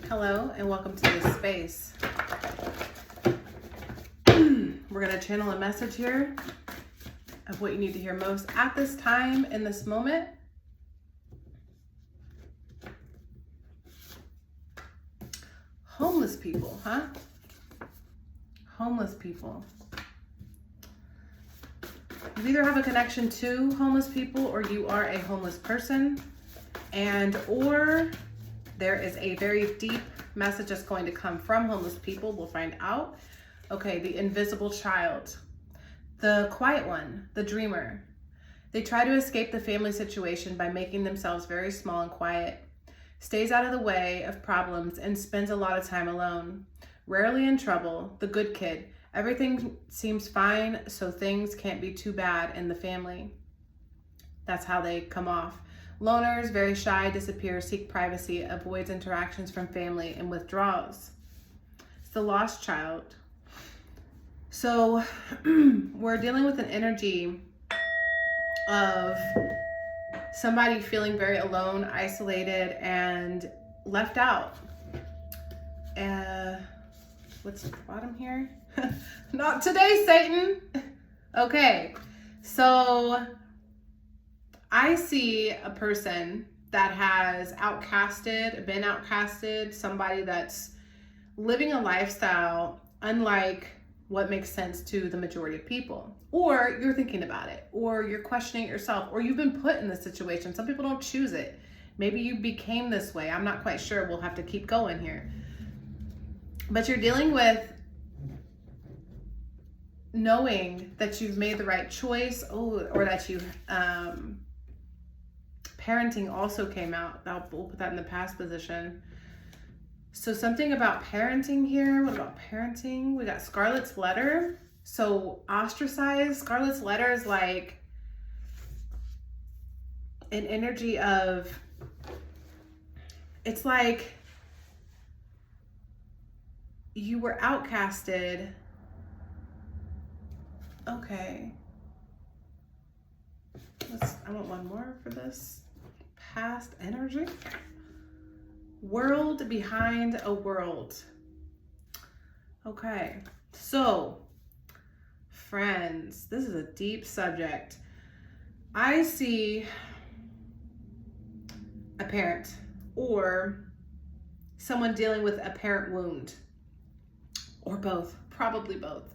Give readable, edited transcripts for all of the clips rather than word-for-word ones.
Hello and welcome to this space. We're going to channel a message here of what you need to hear most at this time in this moment. Homeless people, huh? Homeless people. You either have a connection to homeless people or you are a homeless person, or there is a very deep message that's going to come from homeless people. We'll find out. Okay, the invisible child, the quiet one, the dreamer. They try to escape the family situation by making themselves very small and quiet, stays out of the way of problems and spends a lot of time alone. Rarely in trouble, the good kid. Everything seems fine, so things can't be too bad in the family. That's how they come off. Loners, very shy, disappear, seek privacy, avoids interactions from family, and withdraws. It's the lost child. So we're dealing with an energy of somebody feeling very alone, isolated, and left out. What's the bottom here? Not today, Satan. Okay, so I see a person that has been outcasted, somebody that's living a lifestyle unlike what makes sense to the majority of people. Or you're thinking about it, or you're questioning it yourself, or you've been put in this situation. Some people don't choose it. Maybe you became this way. I'm not quite sure. We'll have to keep going here. But you're dealing with knowing that you've made the right choice, or that you parenting also came out. We'll put that in the past position. So something about parenting here. What about parenting? We got Scarlet's letter. So ostracized. Scarlet's letter is like an energy of, it's like you were outcasted. Okay. I want one more for this. Past energy. World behind a world. Okay. So, friends, this is a deep subject. I see a parent or someone dealing with a parent wound, or both, probably both.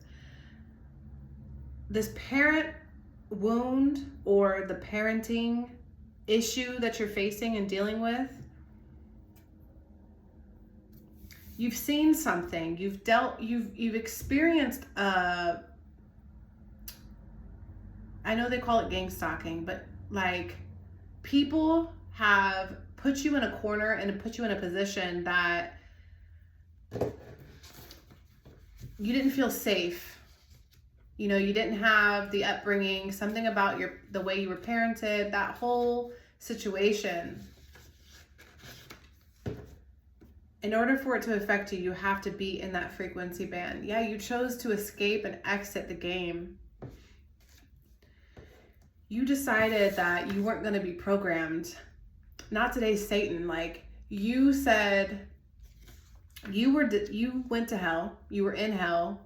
This parent wound or the parenting issue that you're facing and dealing with, you've seen something, you've experienced I know they call it gang stalking, but like people have put you in a corner and put you in a position that you didn't feel safe. You know, you didn't have the upbringing, something about the way you were parented, that whole situation. In order for it to affect you, you have to be in that frequency band. Yeah, you chose to escape and exit the game. You decided that you weren't going to be programmed. Not today, Satan. Like, you said you went to hell, you were in hell,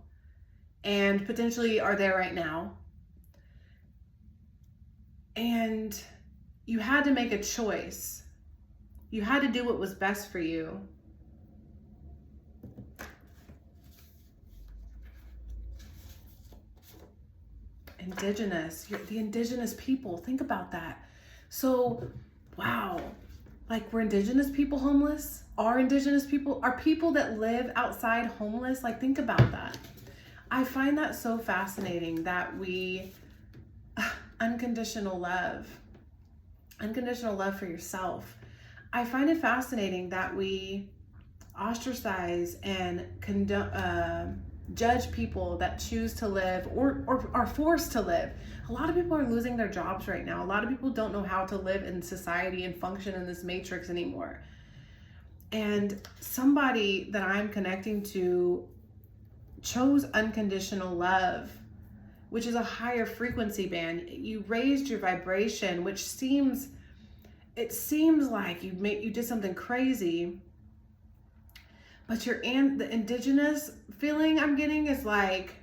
and potentially are there right now. And you had to make a choice. You had to do what was best for you. Indigenous, the indigenous people, think about that. So, wow, like, were indigenous people homeless? Are indigenous people, are people that live outside homeless? Like, think about that. I find that so fascinating that unconditional love for yourself. I find it fascinating that we ostracize and judge people that choose to live or are forced to live. A lot of people are losing their jobs right now. A lot of people don't know how to live in society and function in this matrix anymore. And somebody that I'm connecting to chose unconditional love, which is a higher frequency band. You raised your vibration, which seems like you did something crazy, But the indigenous feeling I'm getting is like,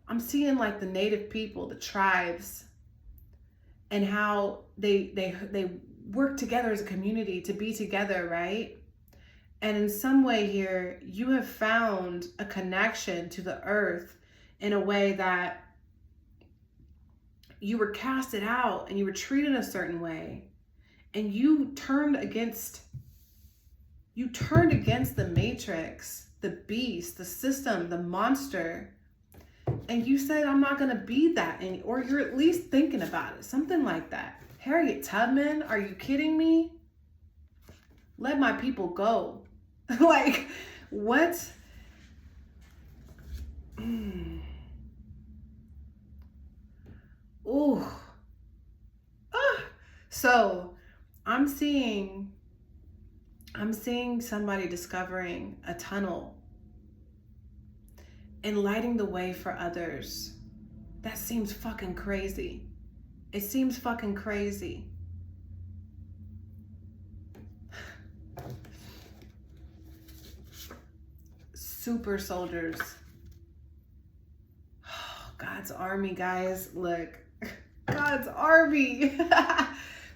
I'm seeing like the native people, the tribes, and how they work together as a community to be together, right? And in some way here, you have found a connection to the earth in a way that you were casted out and you were treated a certain way, and you turned against the matrix, the beast, the system, the monster, and you said, I'm not going to be that, or you're at least thinking about it, something like that. Harriet Tubman, are you kidding me? Let my people go. Like, what? Ooh. Ah. So I'm seeing somebody discovering a tunnel and lighting the way for others. That seems fucking crazy. It seems fucking crazy. Super soldiers. God's army, guys. Look. God's army.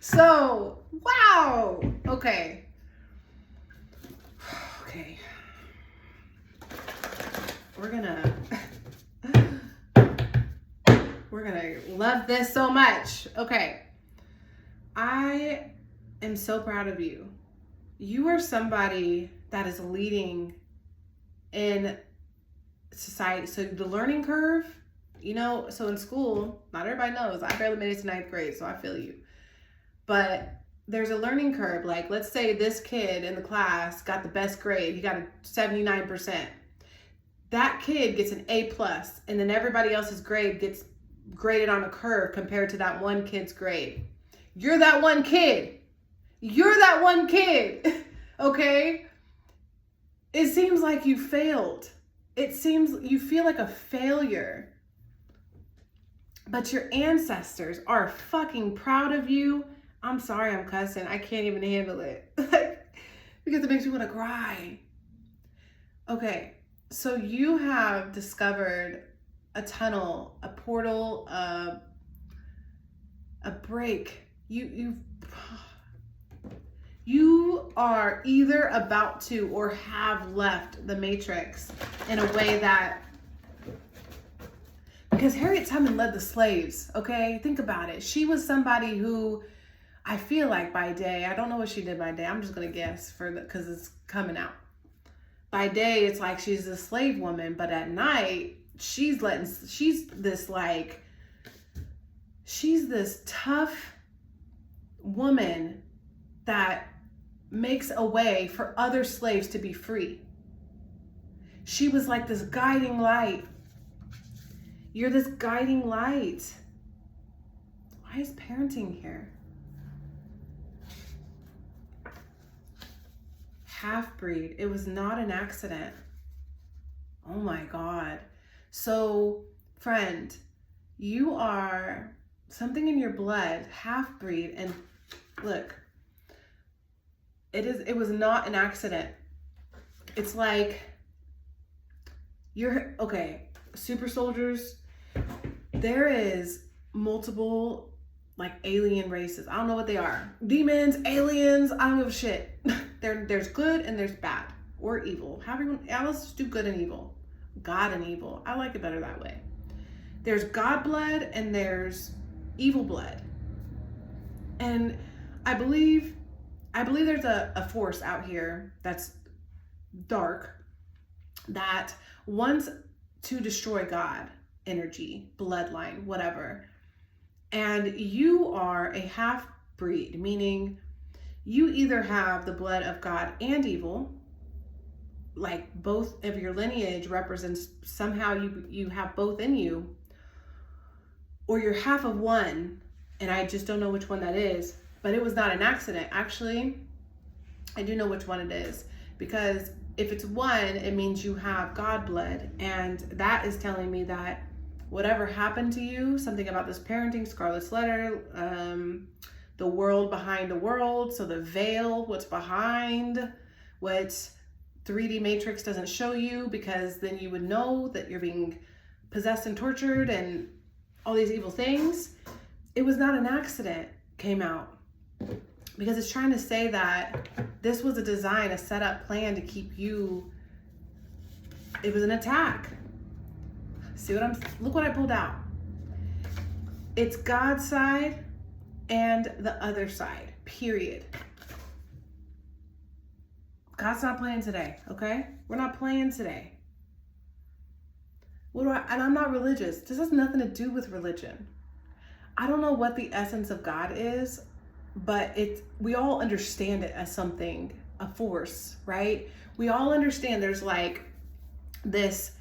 So, wow. Okay. We're gonna love this so much. Okay. I am so proud of you. You are somebody that is leading in society. So the learning curve, you know, so in school, not everybody knows. I barely made it to 9th grade, so I feel you. But there's a learning curve. Like, let's say this kid in the class got the best grade. He got a 79%. That kid gets an A+, and then everybody else's grade gets graded on a curve compared to that one kid's grade. You're that one kid. You're that one kid. Okay? It seems like you failed. It seems you feel like a failure. But your ancestors are fucking proud of you. I'm sorry I'm cussing. I can't even handle it. Because it makes me want to cry. Okay, so you have discovered a tunnel, a portal, a break. You are either about to or have left the matrix in a way that, because Harriet Tubman led the slaves, okay? Think about it. She was somebody who, I feel like by day, I don't know what she did by day. I'm just gonna guess because it's coming out. By day, it's like she's a slave woman, but at night, she's this tough woman that makes a way for other slaves to be free. She was like this guiding light. You're this guiding light. Why is parenting here? Half-breed. It was not an accident. Oh my God. So, friend, you are something in your blood, half-breed, and look, it was not an accident. It's like you're okay, super soldiers. There is multiple like alien races. I don't know what they are. Demons, aliens, I don't give a shit. There's good and there's bad or evil. Let's just do good and evil. God and evil. I like it better that way. There's God blood and there's evil blood. And I believe there's a force out here that's dark that wants to destroy God, energy, bloodline, whatever. And you are a half-breed, meaning you either have the blood of God and evil, like both of your lineage represents somehow you have both in you, or you're half of one, and I just don't know which one that is. But it was not an accident. Actually, I do know which one it is, because if it's one, it means you have God blood, and that is telling me that whatever happened to you, something about this parenting, Scarlet's letter, the world behind the world, so the veil, what's behind, what's 3D matrix doesn't show you, because then you would know that you're being possessed and tortured and all these evil things. It was not an accident, came out, because it's trying to say that this was a design, a setup plan to keep you. It was an attack. See what look what I pulled out. It's God's side and the other side, period. God's not playing today, okay? We're not playing today. And I'm not religious. This has nothing to do with religion. I don't know what the essence of God is, but we all understand it as something, a force, right? We all understand there's like this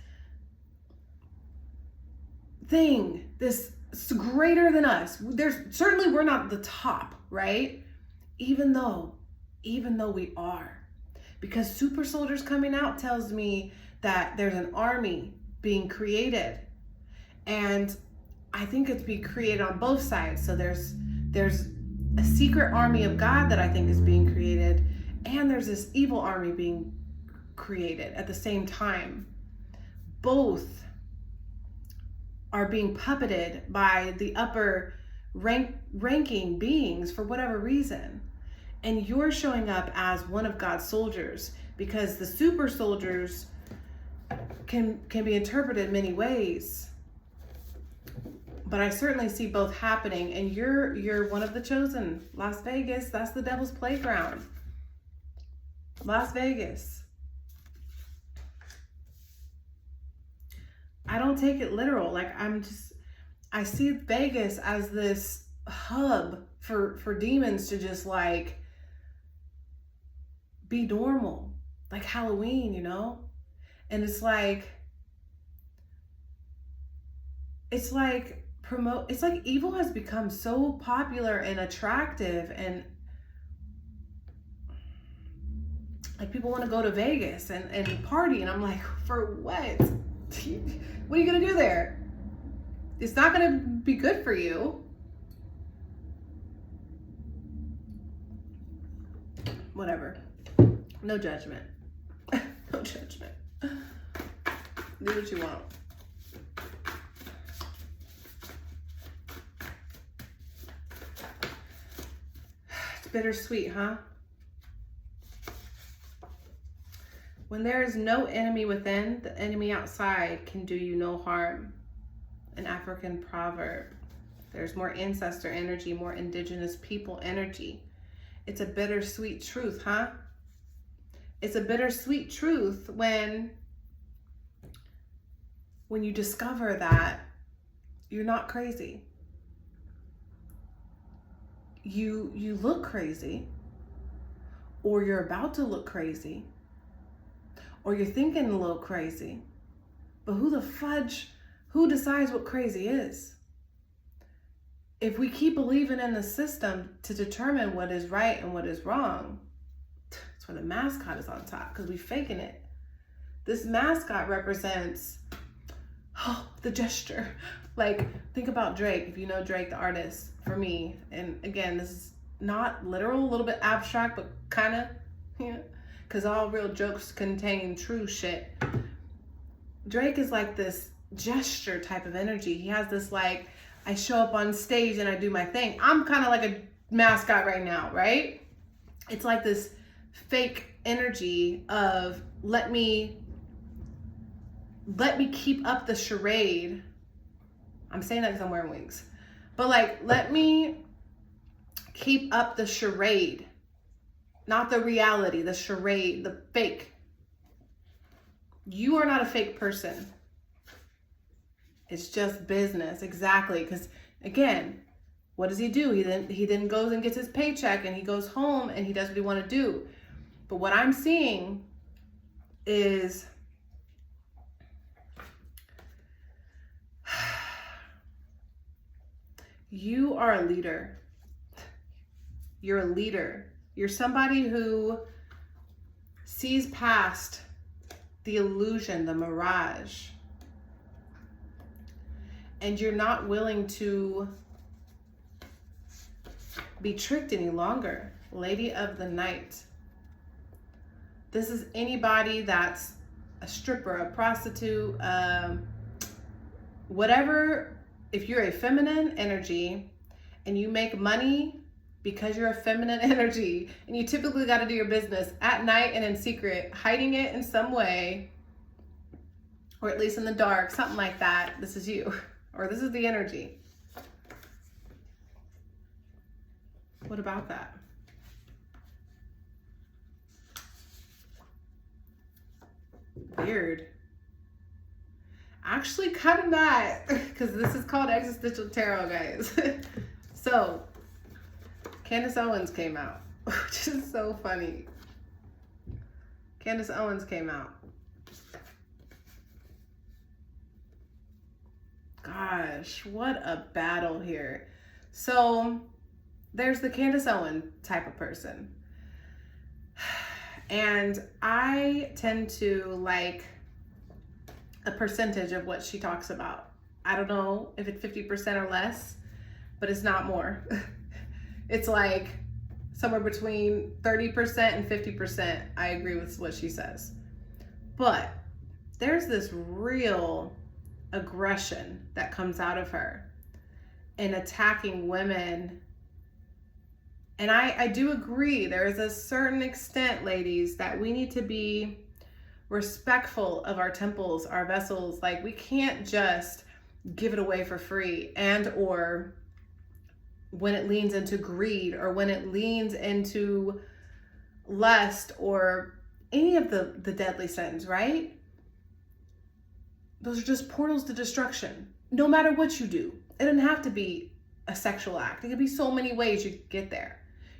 thing, this greater than us. Certainly we're not the top, right? Even though we are. Because super soldiers coming out tells me that there's an army being created. And I think it's being created on both sides. So there's a secret army of God that I think is being created. And there's this evil army being created at the same time. Both are being puppeted by the upper ranking beings for whatever reason. And you're showing up as one of God's soldiers, because the super soldiers can be interpreted many ways. But I certainly see both happening, and you're one of the chosen. Las Vegas, that's the devil's playground. Las Vegas. I don't take it literal. Like I see Vegas as this hub for demons to just like be normal, like Halloween, you know? And it's like evil has become so popular and attractive, and like people want to go to Vegas and party, and I'm like, for what? What are you gonna do there? It's not gonna be good for you. Whatever. No judgment. No judgment. Do what you want. It's bittersweet, huh? When there is no enemy within, the enemy outside can do you no harm. An African proverb. There's more ancestor energy, more indigenous people energy. It's a bittersweet truth, huh? It's a bittersweet truth when you discover that you're not crazy. You look crazy, or you're about to look crazy, or you're thinking a little crazy, but who decides what crazy is? If we keep believing in the system to determine what is right and what is wrong, that's where the mascot is on top, because we're faking it. This mascot represents the gesture. Like, think about Drake. If you know Drake, the artist, for me, and again, this is not literal, a little bit abstract, but kind of, you know, because all real jokes contain true shit. Drake is like this gesture type of energy. He has this like, I show up on stage and I do my thing. I'm kind of like a mascot right now, right? It's like this fake energy of let me keep up the charade. I'm saying that because I'm wearing wings. But like, let me keep up the charade. Not the reality, the charade, the fake. You are not a fake person. It's just business, exactly. Because again, what does he do? He then goes and gets his paycheck, and he goes home and he does what he wants to do. But what I'm seeing is you are a leader. You're a leader. You're somebody who sees past the illusion, the mirage. And you're not willing to be tricked any longer. Lady of the Night. This is anybody that's a stripper, a prostitute, whatever. If you're a feminine energy and you make money because you're a feminine energy, and you typically got to do your business at night and in secret, hiding it in some way, or at least in the dark, something like that, this is you, or this is the energy. What about that? Weird. Actually, kind of not, because this is called Existential Tarot, guys. So, Candace Owens came out, which is so funny. Candace Owens came out. Gosh, what a battle here. So, there's the Candace Owens type of person. And I tend to like a percentage of what she talks about. I don't know if it's 50% or less, but it's not more. It's like somewhere between 30% and 50%. I agree with what she says. But there's this real aggression that comes out of her in attacking women. And I do agree, there is a certain extent, ladies, that we need to be respectful of our temples, our vessels. Like, we can't just give it away for free, and or when it leans into greed, or when it leans into lust, or any of the deadly sins, right? Those are just portals to destruction. No matter what you do, it doesn't have to be a sexual act. It could be so many ways you could get there.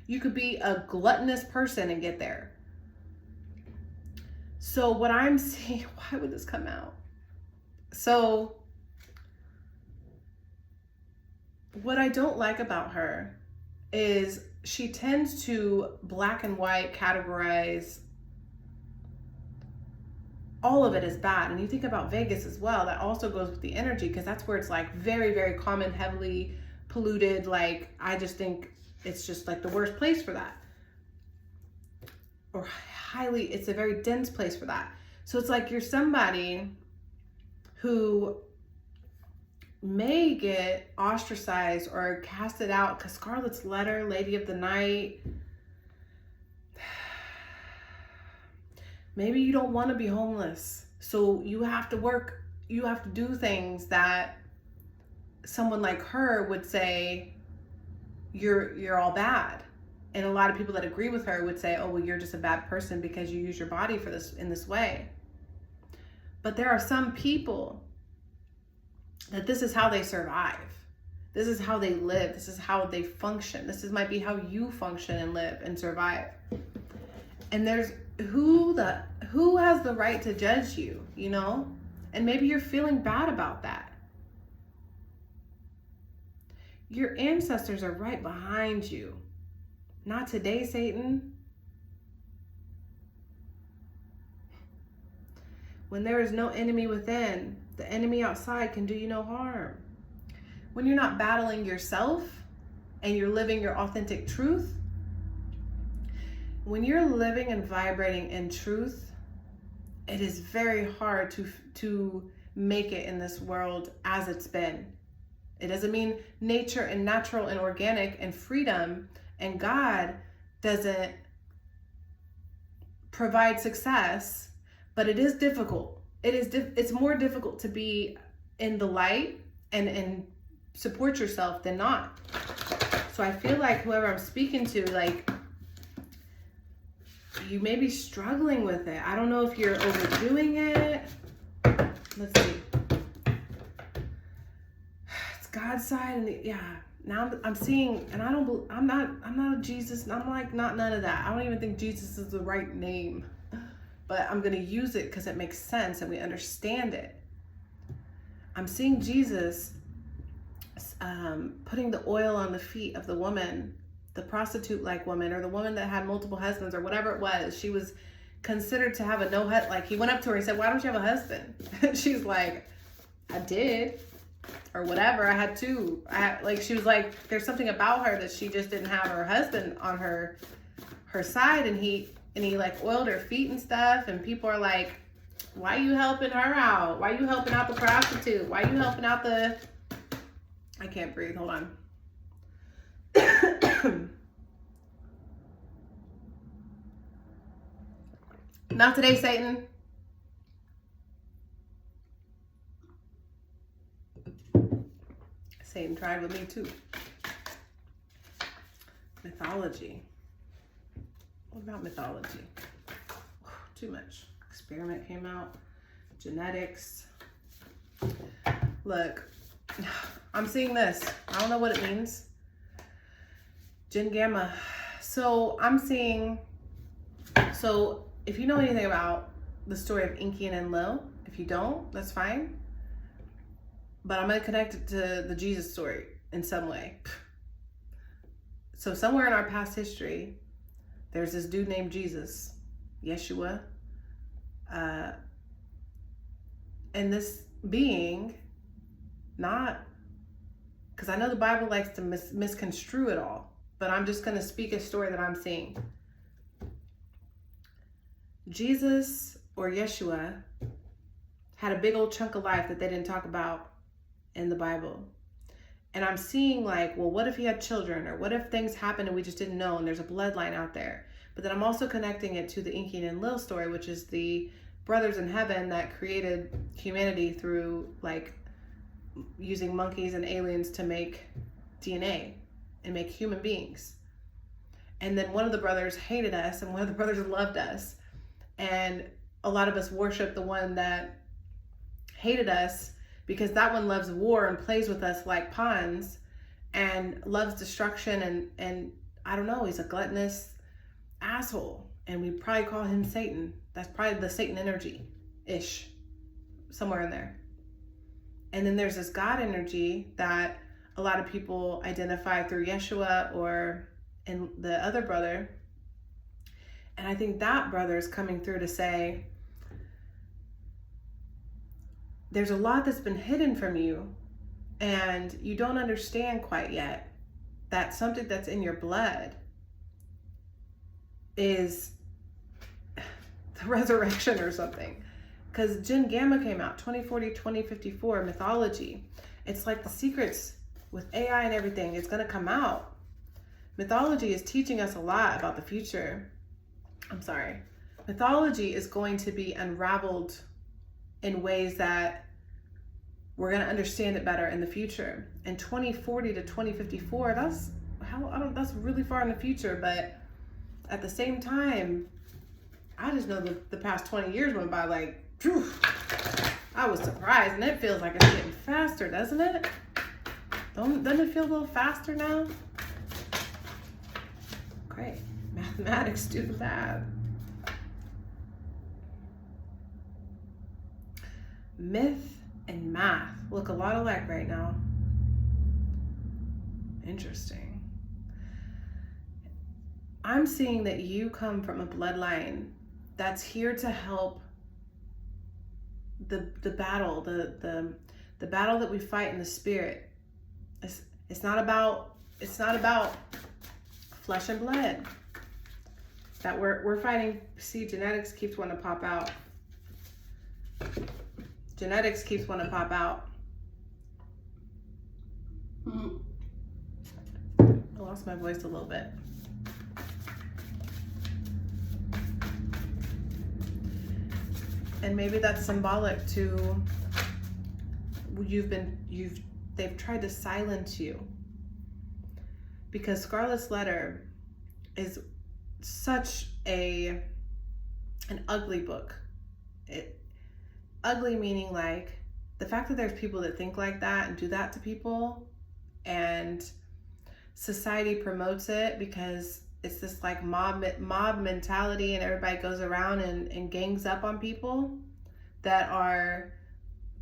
You could be a gluttonous person and get there. So what I'm saying, why would this come out? So what I don't like about her is she tends to black and white categorize all of it as bad. And you think about Vegas as well, that also goes with the energy, because that's where it's like very, very common, heavily polluted. Like, I just think it's just like the worst place for that. Or it's a very dense place for that. So it's like you're somebody who may get ostracized or casted out, because Scarlet's Letter, Lady of the Night, maybe you don't want to be homeless, so you have to work, you have to do things that someone like her would say you're all bad. And a lot of people that agree with her would say, oh, well, you're just a bad person because you use your body for this in this way. But there are some people that this is how they survive. This is how they live. This is how they function. Might be how you function and live and survive. And there's who has the right to judge you, you know? And maybe you're feeling bad about that. Your ancestors are right behind you. Not today, Satan. When there is no enemy within, the enemy outside can do you no harm. When you're not battling yourself and you're living your authentic truth, when you're living and vibrating in truth, it is very hard to make it in this world as it's been. It doesn't mean nature and natural and organic and freedom and God doesn't provide success, but it is difficult. It's more difficult to be in the light and support yourself than not. So I feel like whoever I'm speaking to, like, you may be struggling with it. I don't know if you're overdoing it. Let's see. It's God's side, and now I'm seeing, and I'm not a Jesus. I'm like, not none of that. I don't even think Jesus is the right name, but I'm going to use it because it makes sense and we understand it. I'm seeing Jesus putting the oil on the feet of the woman, the prostitute-like woman, or the woman that had multiple husbands, or whatever it was. She was considered to have a no-husband. Like, he went up to her and said, why don't you have a husband? She's like, I did. Or whatever, I had two. She was like, there's something about her that she just didn't have her husband on her side, and he and he like oiled her feet and stuff, and people are like, why you helping her out? Why you helping out the prostitute? Why you helping out the... I can't breathe, hold on. Not today, Satan. Satan tried with me too. Mythology. What about mythology? Too much. Experiment came out. Genetics. Look, I'm seeing this. I don't know what it means. Gen Gamma. So I'm seeing, so if you know anything about the story of Inky and Enlil, if you don't, that's fine. But I'm going to connect it to the Jesus story in some way. So somewhere in our past history, there's this dude named Jesus, Yeshua. And this being, not, because I know the Bible likes to misconstrue it all, but I'm just going to speak a story that I'm seeing. Jesus, or Yeshua, had a big old chunk of life that they didn't talk about in the Bible. And I'm seeing like, well, what if he had children? Or what if things happened and we just didn't know and there's a bloodline out there? But then I'm also connecting it to the Inky and Enlil story, which is the brothers in heaven that created humanity through like using monkeys and aliens to make DNA and make human beings. And then one of the brothers hated us and one of the brothers loved us. And a lot of us worship the one that hated us because that one loves war and plays with us like pawns and loves destruction. And I don't know, he's a gluttonous asshole. And we probably call him Satan. That's probably the Satan energy-ish, somewhere in there. And then there's this God energy that a lot of people identify through Yeshua or in the other brother. And I think that brother is coming through to say, there's a lot that's been hidden from you and you don't understand quite yet that something that's in your blood is the resurrection or something. Because Gen Gamma came out 2040, 2054, mythology. It's like the secrets with AI and everything. It's going to come out. Mythology is teaching us a lot about the future. Mythology is going to be unraveled in ways that we're going to understand it better in the future. And 2040 to 2054, that's really far in the future. But at the same time, I just know that the past 20 years went by like, phew, I was surprised. And it feels like it's getting faster, doesn't it? Doesn't it feel a little faster now? Great. Mathematics, do the math. Myth and math look a lot alike right now. Interesting. I'm seeing that you come from a bloodline that's here to help the battle, the battle that we fight in the spirit. It's not about flesh and blood. That we're fighting. See, genetics keeps wanting to pop out. Genetics keeps wanting to pop out. I lost my voice a little bit. And maybe that's symbolic to they've tried to silence you. Because Scarlet's Letter is such an ugly book. Ugly meaning like the fact that there's people that think like that and do that to people, and society promotes it because it's this like mob mentality, and everybody goes around and gangs up on people that are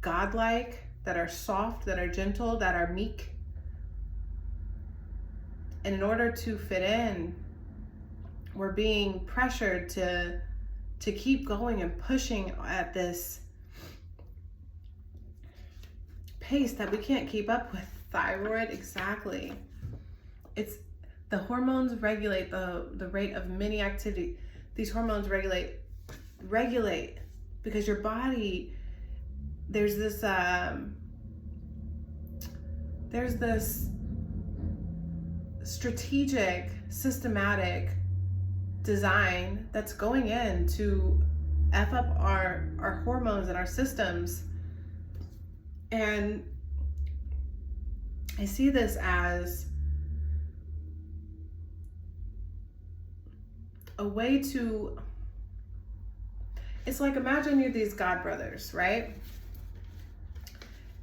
godlike, that are soft, that are gentle, that are meek. And in order to fit in, we're being pressured to keep going and pushing at this pace that we can't keep up with. Thyroid, exactly. It's the hormones regulate the rate of many activity. these hormones regulate, because your body, there's this strategic, systematic design that's going in to F up our hormones and our systems. And I see this as a way to, it's like, imagine you're these god brothers, right?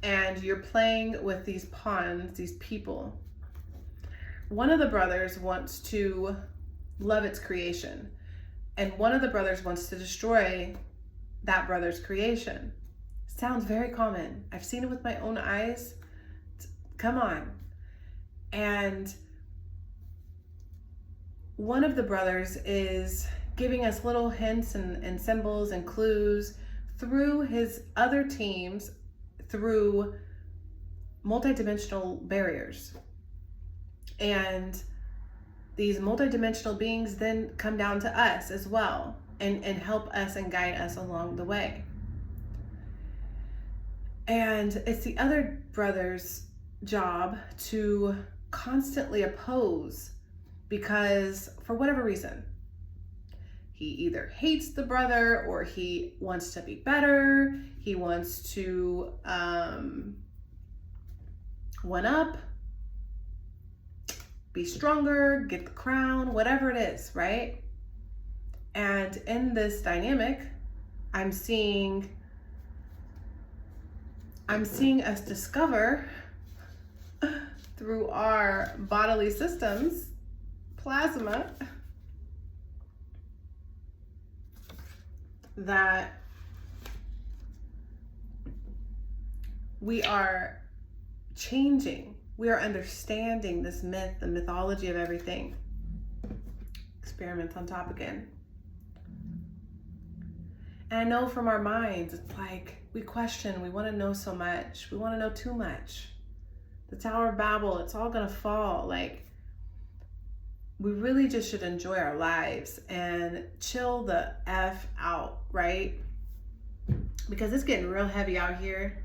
And you're playing with these pawns, these people. One of the brothers wants to love its creation, and one of the brothers wants to destroy that brother's creation. Sounds very common. I've seen it with my own eyes. Come on. And one of the brothers is giving us little hints and symbols and clues through his other teams, through multidimensional barriers. And these multidimensional beings then come down to us as well and help us and guide us along the way. And it's the other brother's job to constantly oppose, because for whatever reason, he either hates the brother, or he wants to be better, he wants to one up, be stronger, get the crown, whatever it is, right? And in this dynamic, I'm seeing us discover through our bodily systems, plasma, that we are changing. We are understanding this myth, the mythology of everything. Experiments on top again. And I know from our minds, it's like we question, we want to know so much. We want to know too much. The Tower of Babel, it's all going to fall. Like, we really just should enjoy our lives and chill the F out, right? Because it's getting real heavy out here.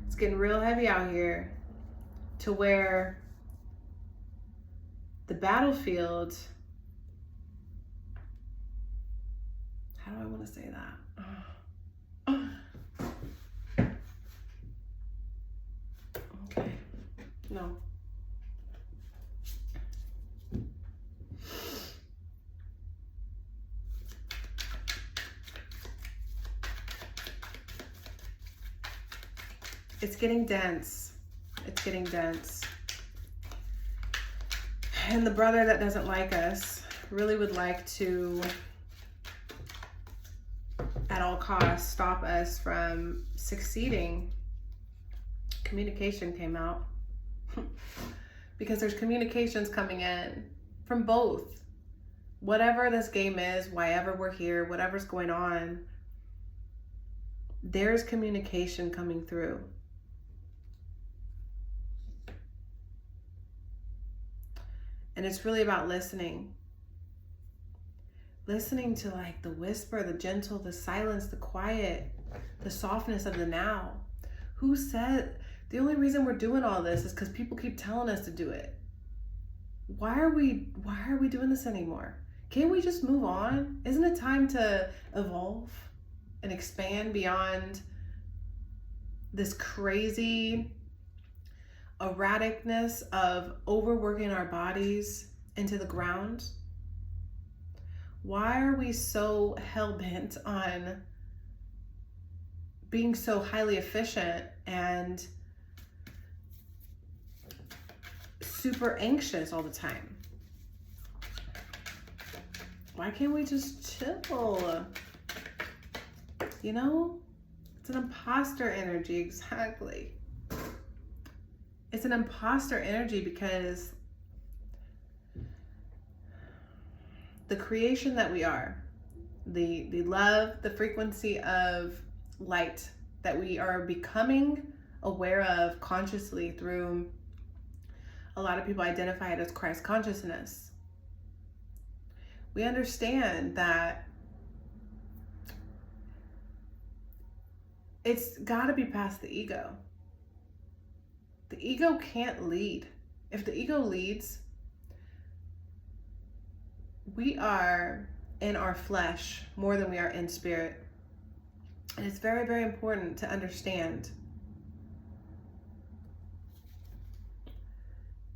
It's getting real heavy out here, to where the battlefield, how do I want to say that? Okay, no. It's getting dense. It's getting dense. And the brother that doesn't like us really would like to, at all costs, stop us from succeeding. Communication came out. Because there's communications coming in from both. Whatever this game is, why ever we're here, whatever's going on, there's communication coming through. And it's really about listening. Listening to, like, the whisper, the gentle, the silence, the quiet, the softness of the now. Who said, the only reason we're doing all this is because people keep telling us to do it. Why are we doing this anymore? Can't we just move on? Isn't it time to evolve and expand beyond this crazy erraticness of overworking our bodies into the ground? Why are we so hell-bent on being so highly efficient and super anxious all the time? Why can't we just chill? You know? It's an imposter energy, exactly. It's an imposter energy because the creation that we are, the love, the frequency of light that we are becoming aware of consciously through, a lot of people identify it as Christ consciousness. We understand that it's got to be past the ego. The ego can't lead. If the ego leads, we are in our flesh more than we are in spirit. And it's very, very important to understand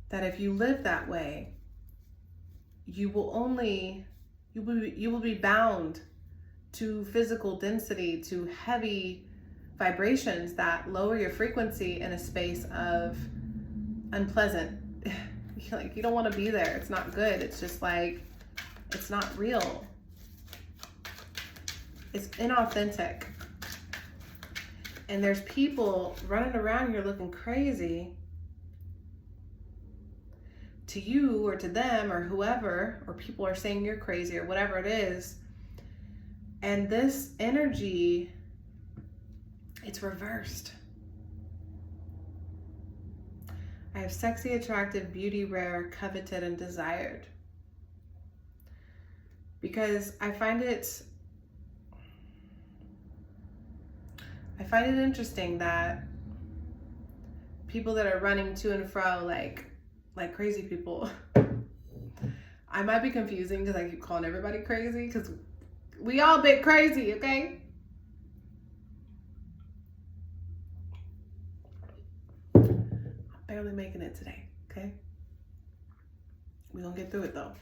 that if you live that way, you will be bound to physical density, to heavy vibrations that lower your frequency in a space of unpleasant. Like, you don't want to be there. It's not good. It's just like, it's not real. It's inauthentic. And there's people running around here looking crazy to you or to them or whoever, or people are saying you're crazy or whatever it is. And this energy, it's reversed. I have sexy, attractive, beauty, rare, coveted, and desired. Because I find it interesting that people that are running to and fro like crazy people, I might be confusing because I keep calling everybody crazy, because we all bit crazy, okay? I'm barely making it today, okay? We're gonna get through it though.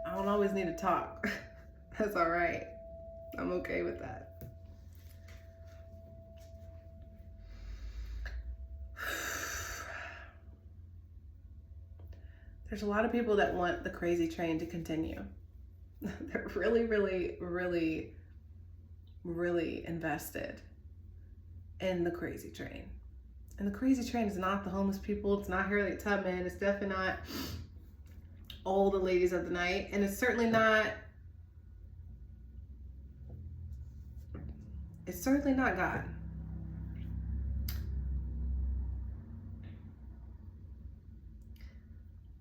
I don't always need to talk. That's all right. I'm okay with that. There's a lot of people that want the crazy train to continue. They're really, really, really, really invested in the crazy train. And the crazy train is not the homeless people. It's not Harriet Tubman. It's definitely not all the ladies of the night. And it's certainly not God.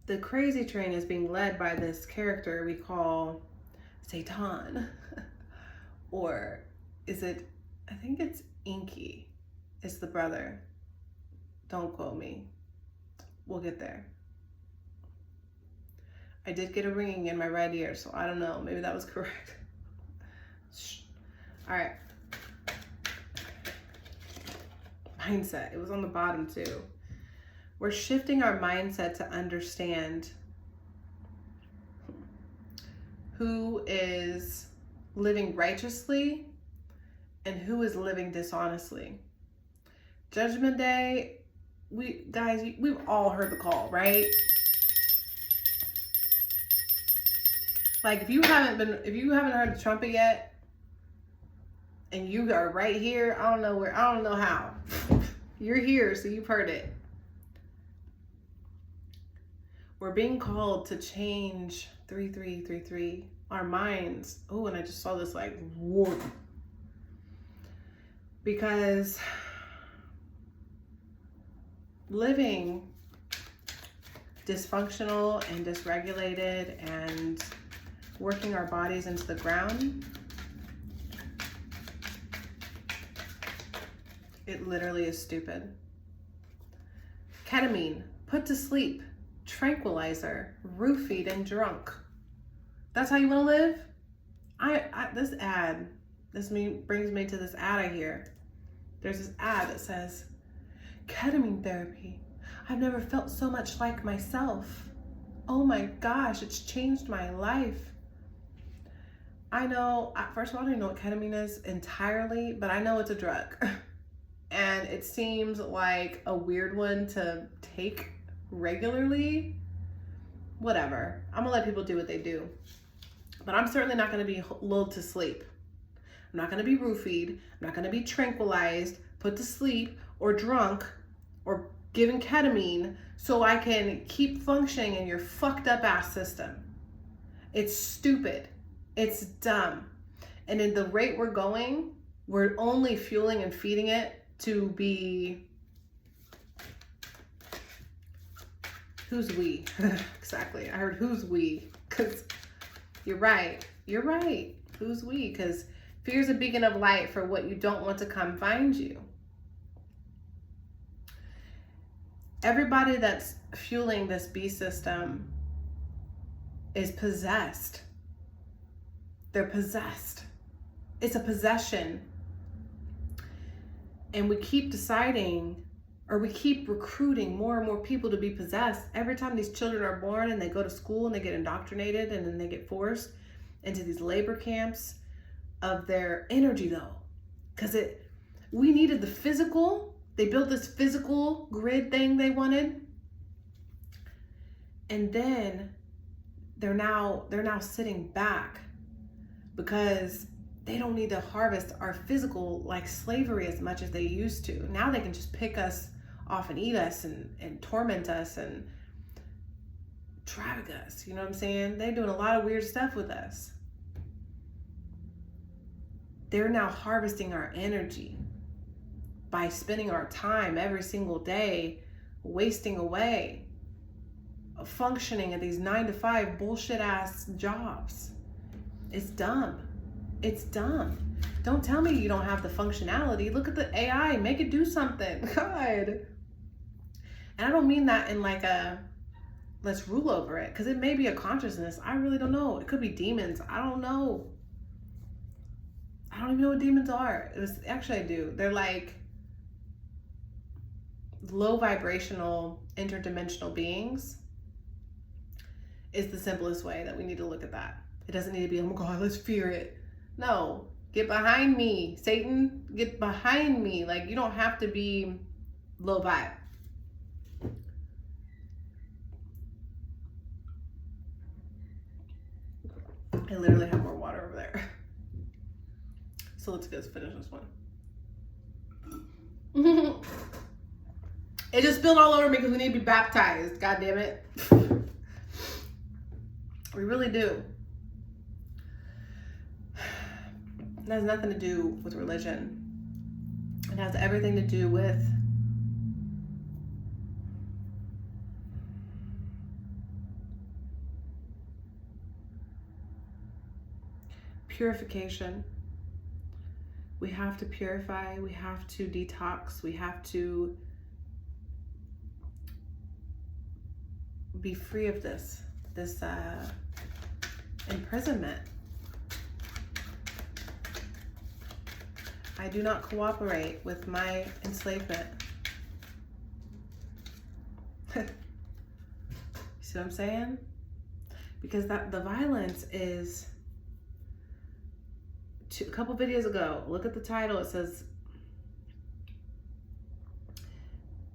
The crazy train is being led by this character we call Satan. Or is it, I think it's Inky. It's the brother. Don't quote me. We'll get there. I did get a ringing in my right ear, so I don't know. Maybe that was correct. Shh. All right. Mindset. It was on the bottom too. We're shifting our mindset to understand who is living righteously and who is living dishonestly. Judgment Day, we've all heard the call, right? Like, if you haven't heard the trumpet yet, and you are right here, I don't know how. You're here, so you've heard it. We're being called to change 3333, our minds. Oh, and I just saw this like, whoa. Because living dysfunctional and dysregulated and working our bodies into the ground, it literally is stupid. Ketamine, put to sleep, tranquilizer, roofied and drunk. That's how you want to live? This brings me to this ad I hear. There's this ad that says, ketamine therapy. I've never felt so much like myself. Oh my gosh, it's changed my life. I know, first of all, I don't even know what ketamine is entirely, but I know it's a drug. And it seems like a weird one to take regularly. Whatever. I'm gonna let people do what they do. But I'm certainly not gonna be lulled to sleep. I'm not gonna be roofied. I'm not gonna be tranquilized, put to sleep, or drunk, or given ketamine so I can keep functioning in your fucked up ass system. It's stupid. It's dumb. And in the rate we're going, we're only fueling and feeding it to be Who's we? Exactly. I heard who's we, because you're right. You're right. Who's we? Because fear is a beacon of light for what you don't want to come find you. Everybody that's fueling this beast system is possessed. They're possessed. It's a possession. And we keep deciding, or we keep recruiting more and more people to be possessed. Every time these children are born and they go to school and they get indoctrinated and then they get forced into these labor camps of their energy, though. Because we needed the physical. They built this physical grid thing they wanted. And then they're now sitting back because they don't need to harvest our physical like slavery as much as they used to. Now they can just pick us off and eat us and torment us and traffic us. You know what I'm saying? They're doing a lot of weird stuff with us. They're now harvesting our energy by spending our time every single day wasting away, functioning at these 9-to-5 bullshit ass jobs. It's dumb. It's dumb. Don't tell me you don't have the functionality. Look at the AI, make it do something. God. And I don't mean that in like a let's rule over it, because it may be a consciousness. I really don't know. It could be demons. I don't know. I don't even know what demons are. Actually I do. They're like low vibrational interdimensional beings is the simplest way that we need to look at that. It doesn't need to be, oh my God, let's fear it. No, get behind me, Satan, get behind me. Like, you don't have to be low vibe. I literally have more water over there. So let's go finish this one. It just spilled all over me because we need to be baptized. God damn it. We really do. It has nothing to do with religion. It has everything to do with purification. We have to purify, we have to detox, we have to be free of this imprisonment. I do not cooperate with my enslavement. You see what I'm saying? Because the violence is, a couple videos ago, look at the title, it says,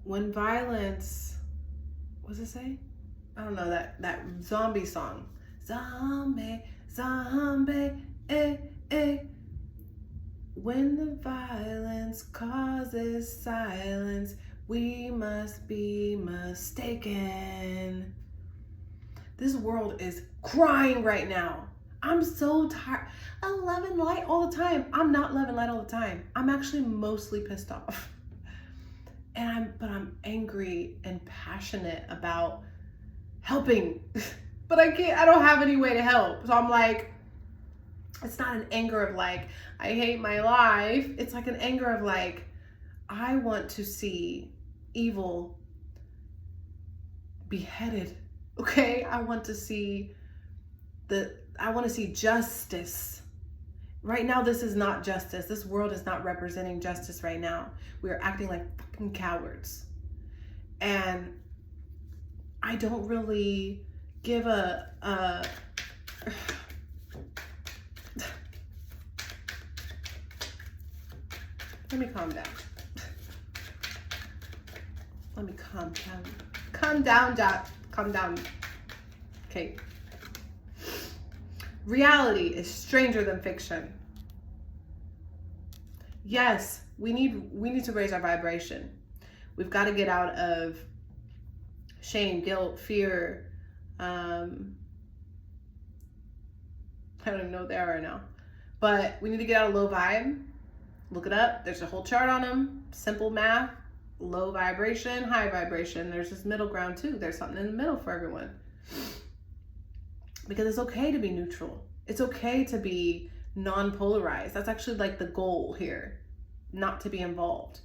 when violence, what does it say? I don't know, that zombie song. Zombie, zombie, eh, eh. When the violence causes silence, we must be mistaken. This world is crying right now. I'm so tired. I'm loving light all the time. I'm not loving light all the time. I'm actually mostly pissed off. But I'm angry and passionate about helping. But I don't have any way to help. So I'm like, it's not an anger of like, I hate my life. It's like an anger of like, I want to see evil beheaded. Okay? I want to see justice. Right now, this is not justice. This world is not representing justice right now. We are acting like fucking cowards. And I don't really give a let me calm down. Let me calm down. Calm down, Jack. Calm down. Okay. Reality is stranger than fiction. Yes, we need to raise our vibration. We've got to get out of shame, guilt, fear. I don't even know what they are right now. But we need to get out of low vibe. Look it up. There's a whole chart on them. Simple math. low vibration, high vibration. There's this middle ground too. There's something in the middle for everyone. Because it's okay to be neutral. It's okay to be non-polarized. That's actually like the goal here, not to be involved.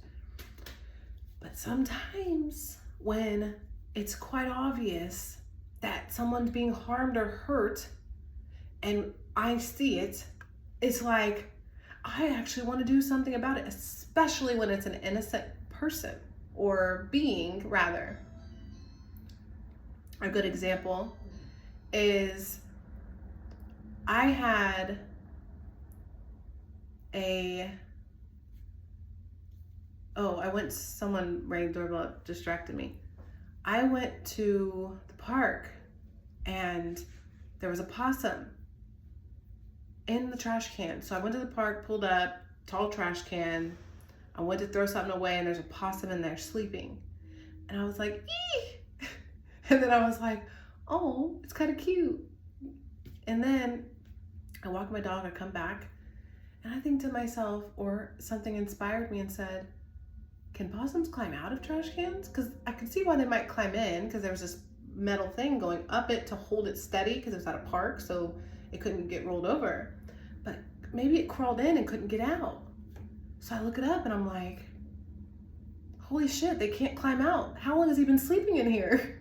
But sometimes when it's quite obvious that someone's being harmed or hurt and I see it, it's like, I actually want to do something about it, especially when it's an innocent person or being, rather. A good example is I had someone rang the doorbell, distracted me. I went to the park and there was a possum in the trash can. So I went to the park, pulled up, tall trash can. I went to throw something away and there's a possum in there sleeping. And I was like, ee! And then I was like, oh, it's kind of cute. And then I walk my dog, I come back, and I think to myself, or something inspired me and said, can possums climb out of trash cans? Because I could see why they might climb in, because there was this metal thing going up it to hold it steady, because it was at a park, so it couldn't get rolled over. But maybe it crawled in and couldn't get out. So I look it up and I'm like, holy shit, they can't climb out. How long has he been sleeping in here?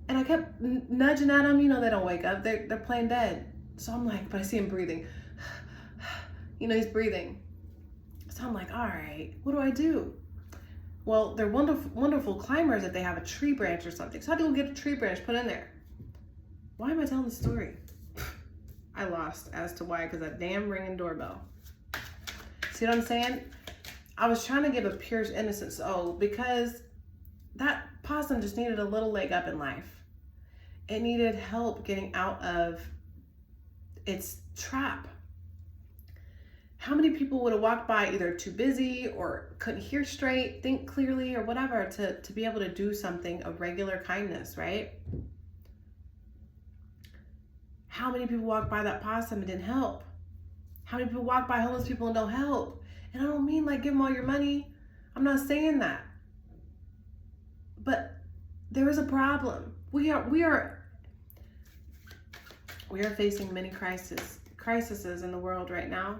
And I kept nudging at him. You know, they don't wake up. They're playing dead. So I'm like, but I see him breathing. You know, he's breathing. So I'm like, all right, what do I do? Well, they're wonderful, wonderful climbers if they have a tree branch or something. So I had to go get a tree branch, put in there. Why am I telling the story? I lost as to why, because that damn ringing doorbell. See what I'm saying? I was trying to give a pure innocence. Oh, because that possum just needed a little leg up in life. It needed help getting out of its trap. How many people would have walked by either too busy or couldn't hear straight, think clearly, or whatever to be able to do something of regular kindness, right? How many people walk by that possum and didn't help? How many people walk by homeless people and don't help? And I don't mean like give them all your money. I'm not saying that. But there is a problem. We are facing many crises in the world right now.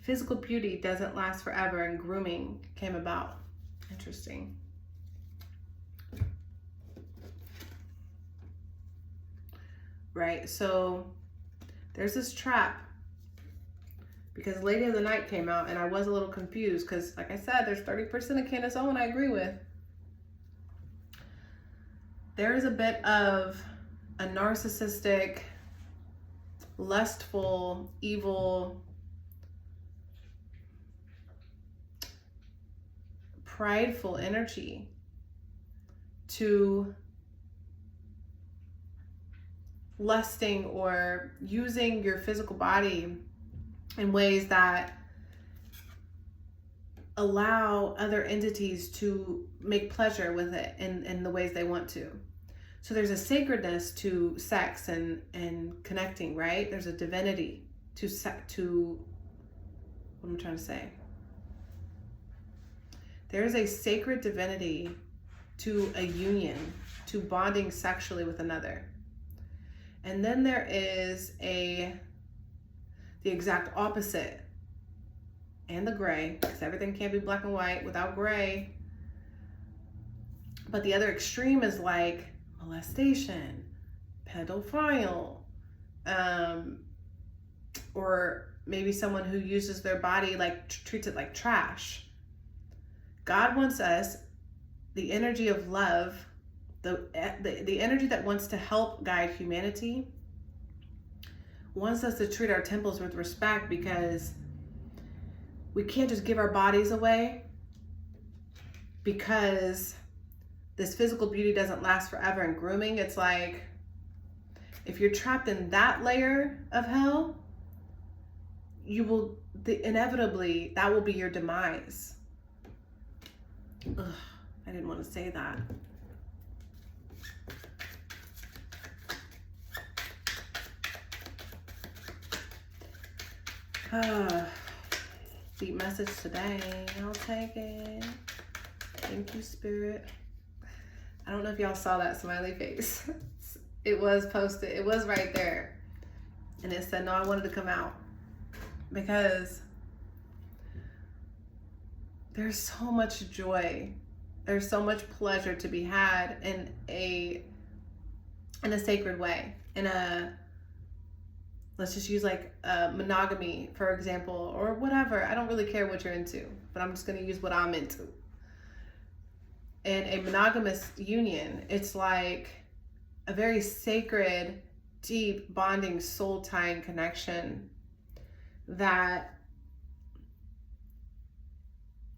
Physical beauty doesn't last forever, and grooming came about. Interesting. Right, so there's this trap, because Lady of the Night came out and I was a little confused because, like I said, there's 30% of Candace Owen I agree with. There is a bit of a narcissistic, lustful, evil, prideful energy to lusting or using your physical body in ways that allow other entities to make pleasure with it in the ways they want to. So there's a sacredness to sex and connecting, right? There's a divinity to what am I trying to say? There is a sacred divinity to a union, to bonding sexually with another. And then there is the exact opposite, and the gray, because everything can't be black and white without gray. But the other extreme is like molestation, pedophile, or maybe someone who uses their body, like treats it like trash. God wants us, the energy of love, the energy that wants to help guide humanity, wants us to treat our temples with respect, because we can't just give our bodies away, because this physical beauty doesn't last forever. And grooming, it's like, if you're trapped in that layer of hell, inevitably, that will be your demise. Ugh, I didn't want to say that. Deep message today. I'll take it. Thank you, Spirit. I don't know if y'all saw that smiley face. It was posted. It was right there. And it said, no, I wanted to come out. Because there's so much joy. There's so much pleasure to be had in a sacred way. Let's just use like monogamy, for example, or whatever. I don't really care what you're into, but I'm just going to use what I'm into. In a monogamous union, it's like a very sacred, deep, bonding, soul-tying connection that,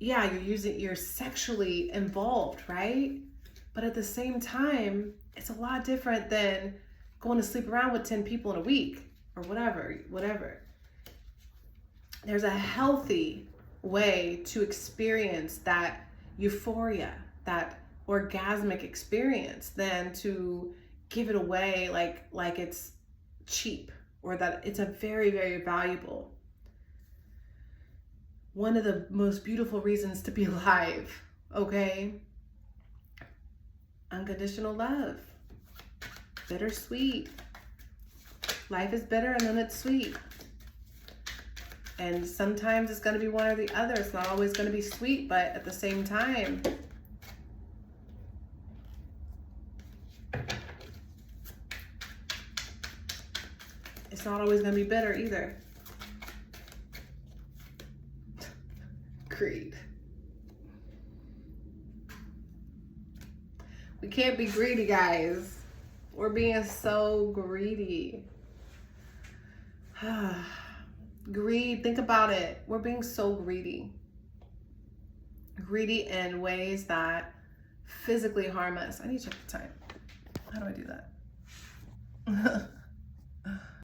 yeah, you're sexually involved, right? But at the same time, it's a lot different than going to sleep around with 10 people in a week or whatever. There's a healthy way to experience that euphoria, that orgasmic experience, than to give it away like it's cheap, or that it's a very, very valuable. One of the most beautiful reasons to be alive, okay? Unconditional love. Bittersweet. Life is bitter and then it's sweet. And sometimes it's going to be one or the other. It's not always going to be sweet, but at the same time, it's not always going to be bitter either. Greed. We can't be greedy, guys. We're being so greedy. Greed, think about it. We're being so greedy. Greedy in ways that physically harm us. I need to check the time. How do I do that?